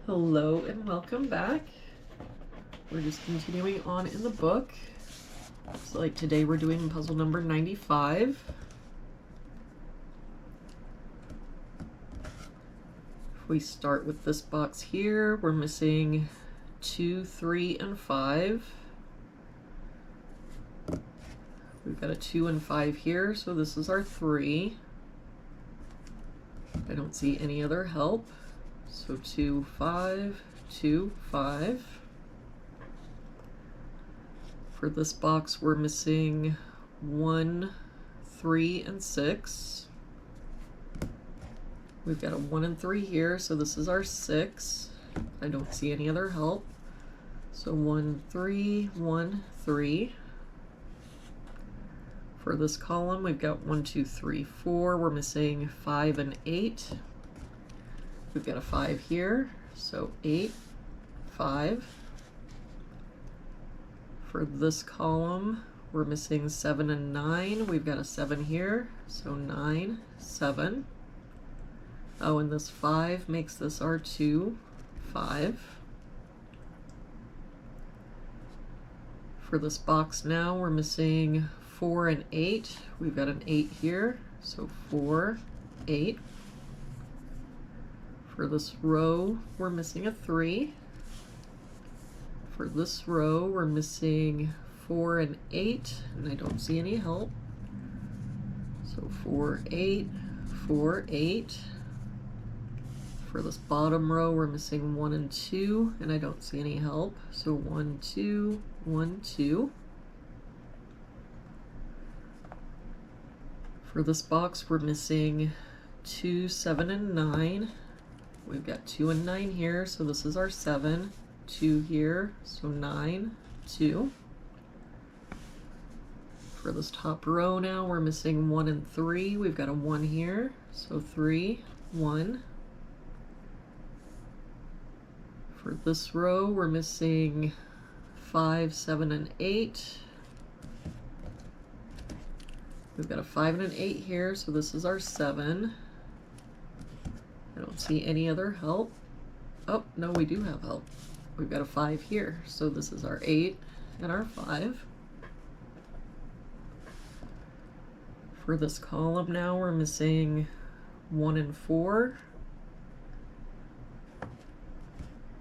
Hello and welcome back. We're just continuing on in the book. So like today we're doing puzzle number 95. If we start with this box here, we're missing 2, 3, and 5. We've got a 2 and 5 here, so this is our 3. I don't see any other help. So 2, 5, 2, 5. For this box, we're missing 1, 3, and 6. We've got a 1 and 3 here, so this is our 6. I don't see any other help. So 1, 3, 1, 3. For this column, we've got 1, 2, 3, 4. We're missing 5 and 8. We've got a 5 here, so 8, 5. For this column, we're missing 7 and 9. We've got a 7 here, so 9, 7. Oh, and this 5 makes this our 2, 5. For this box now, we're missing 4 and 8. We've got an 8 here, so 4, 8. For this row, we're missing a 3. For this row, we're missing 4 and 8, and I don't see any help. So 4, 8, 4, 8. For this bottom row, we're missing 1 and 2, and I don't see any help. So 1, 2, 1, 2. For this box, we're missing 2, 7, and 9. We've got 2 and 9 here, so this is our 7. 2 here, so 9, 2. For this top row now, we're missing 1 and 3. We've got a 1 here, so 3, 1. For this row, we're missing 5, 7, and 8. We've got a 5 and an 8 here, so this is our 7. I don't see any other help. Oh, no, we do have help. We've got a 5 here, so this is our 8 and our 5. For this column now, we're missing 1 and 4.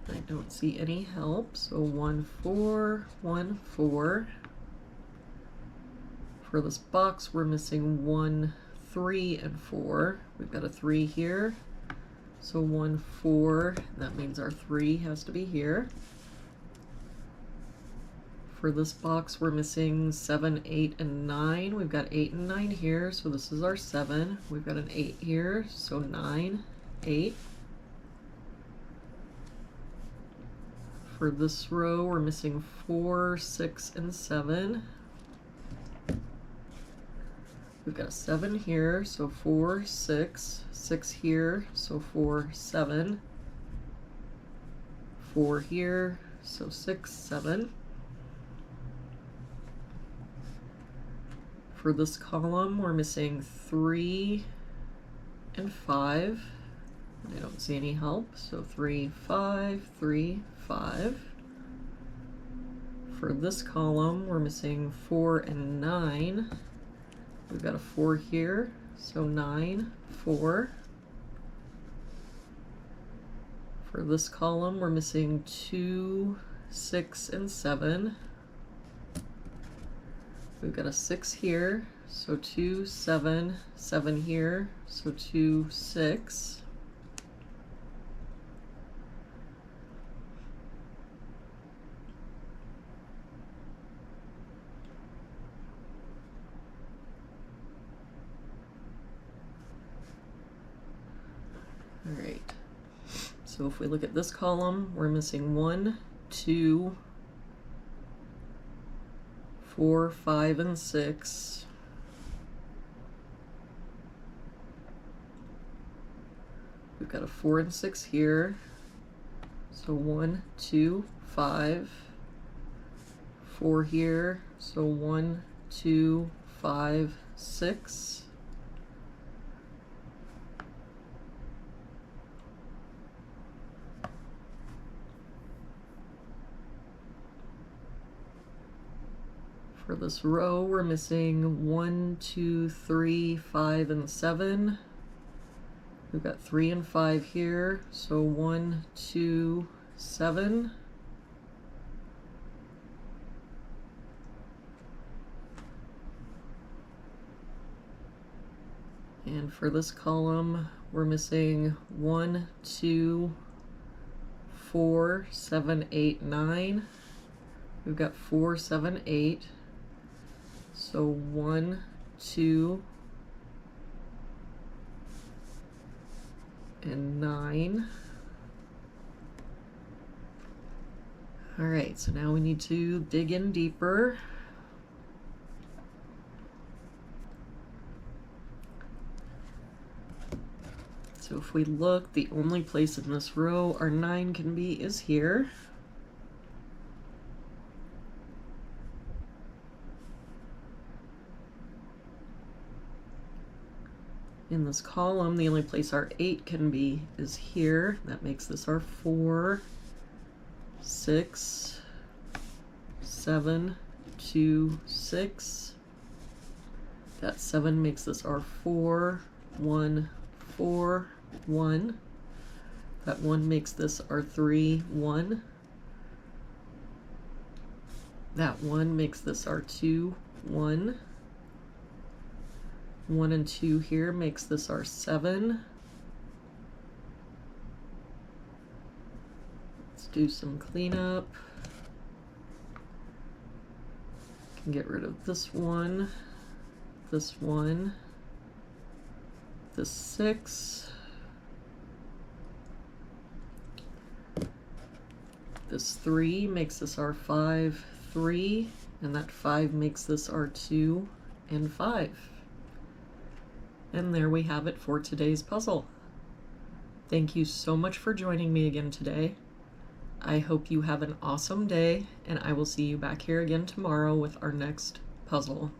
I don't see any help, so 1, 4, 1, 4. For this box, we're missing 1, 3, and 4. We've got a 3 here. So 1, 4, that means our 3 has to be here. For this box, we're missing 7, 8, and 9. We've got 8 and 9 here, so this is our 7. We've got an 8 here, so 9, 8. For this row, we're missing 4, 6, and 7. We've got a 7 here, so 4, 6, 6 here, so 4, 7, 4 here, so 6, 7. For this column, we're missing 3 and 5. I don't see any help, so 3, 5, 3, 5. For this column, we're missing 4 and 9. We've got a 4 here, so 9, 4. For this column, we're missing 2, 6, and 7. We've got a 6 here, so 2, 7, 7 here, so 2, 6. All right, so if we look at this column, we're missing 1, 2, 4, 5, and 6. We've got a 4 and 6 here, so 1, 2, 5. 4 here, so 1, 2, 5, 6. For this row, we're missing 1, 2, 3, 5, and 7. We've got 3 and 5 here, so 1, 2, 7. And for this column, we're missing 1, 2, 4, 7, 8, 9. We've got 4, 7, 8. So 1, 2, and 9. All right, so now we need to dig in deeper. So if we look, the only place in this row our 9 can be is here. In this column, the only place our 8 can be is here. That makes this our 4, 6, 7, 2, 6. That 7 makes this our 4, 1, 4, 1. That 1 makes this our 3, 1. That 1 makes this our 2, 1. 1 and 2 here makes this our 7. Let's do some cleanup. Can get rid of this 1, this 1, this 6, this 3 makes this our 5, 3, and that 5 makes this our 2 and 5. And there we have it for today's puzzle. Thank you so much for joining me again today. I hope you have an awesome day, and I will see you back here again tomorrow with our next puzzle.